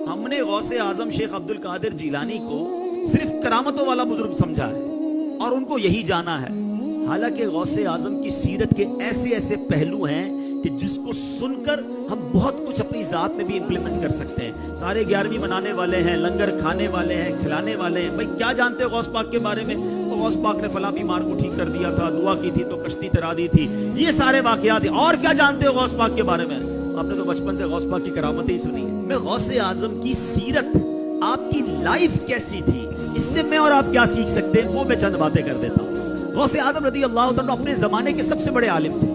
हमने गौसे आजम शेख अब्दुल कादिर जीलानी को सिर्फ करामतों वाला बुजुर्ग समझा है और उनको यही जाना है। हालांकि गौसे आजम की सीरत के ऐसे ऐसे पहलू हैं कि जिसको सुनकर हम बहुत कुछ अपनी ज़ात में भी इम्प्लीमेंट कर सकते हैं। सारे 11वीं मनाने वाले हैं, लंगर खाने वाले हैं, खिलाने वाले हैं। भाई क्या जानते हो गौस पाक के बारे में? तो गौस पाक ने फला बीमार को ठीक कर दिया था, दुआ की थी तो कश्ती तैरा दी थी, ये सारे वाकयात। और क्या जानते हो गौस पाक के बारे में? आपने तो बचपन से गौस पाक की करामतें ही सुनी है। मैं गौसे आजम की सीरत, आपकी लाइफ कैसी थी, इससे मैं और आप क्या सीख सकते हैं, वो मैं चंद बातें कर देता हूँ। गौसे आजम रज़ी अल्लाह तआला अपने ज़माने के सबसे बड़े आलिम थे,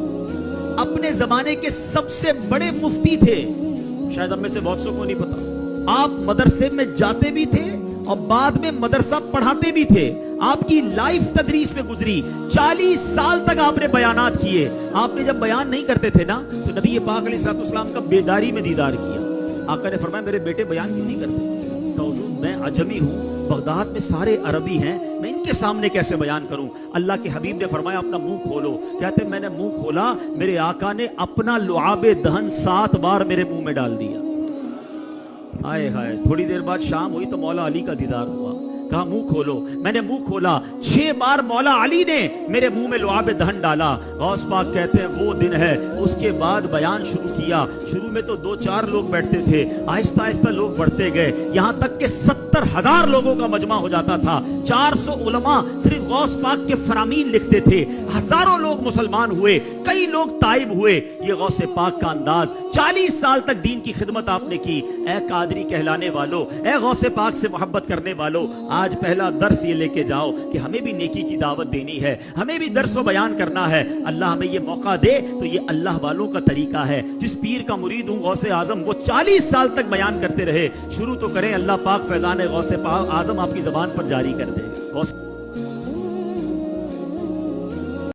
अपने ज़माने के सबसे बड़े मुफ्ती थे। शायद हम में से बहुत सौ को नहीं पता। आप मदरसे में जाते भी थे और बाद में मदरसा पढ़ाते भी थे। आपकी लाइफ तदरीस में गुजरी। 40 साल तक आपने बयानात किए। आपने जब बयान नहीं करते थे ना, तो नबी पाक अलैहिस्सलाम का बेदारी में दीदार किया। आका ने फरमाया मेरे बेटे बयान क्यों नहीं करते? कहा हुजूर मैं अजमी हूँ, बगदाद में सारे अरबी हैं, मैं इनके सामने कैसे बयान करूं? अल्लाह के हबीब ने फरमाया अपना मुंह खोलो। कहते मैंने मुंह खोला, मेरे आका ने अपना लुआबे दहन 7 बार मेरे मुंह में डाल दिया। आए हाय, थोड़ी देर बाद शाम हुई तो मौला अली का दीदार हुआ। कहा मुंह खोलो। मैंने मुंह खोला, 6 बार मौला अली ने मेरे मुंह में लुआबे दहन डाला। गौस पाक कहते हैं वो दिन है। उसके बाद बयान शुरू किया। शुरू में तो 2-4 लोग बैठते थे, आहिस्ता आहिस्ता लोग बढ़ते गए, यहाँ तक कि 70,000 लोगों का मजमा हो जाता था। 400 उलमा सिर्फ गौस पाक के फरामीन लिखते थे। हजारों लोग मुसलमान हुए, कई लोग ताइब हुए। ये गौसे पाक का अंदाज। 40 साल तक दीन की खिदमत आपने की। ए कादरी कहलाने वालों, ए गौसे पाक से मोहब्बत करने वालों, आज पहला दर्स ये लेके जाओ कि हमें भी नेकी की दावत देनी है, हमें भी दर्स व बयान करना है। अल्लाह हमें ये मौका दे तो ये अल्लाह वालों का तरीका है। जिस पीर का मुरीद हूँ गौसे आजम, वो 40 साल तक बयान करते रहे। शुरू तो करें, अल्लाह पाक फैजान गौसे पाक आजम आपकी ज़बान पर जारी कर दे।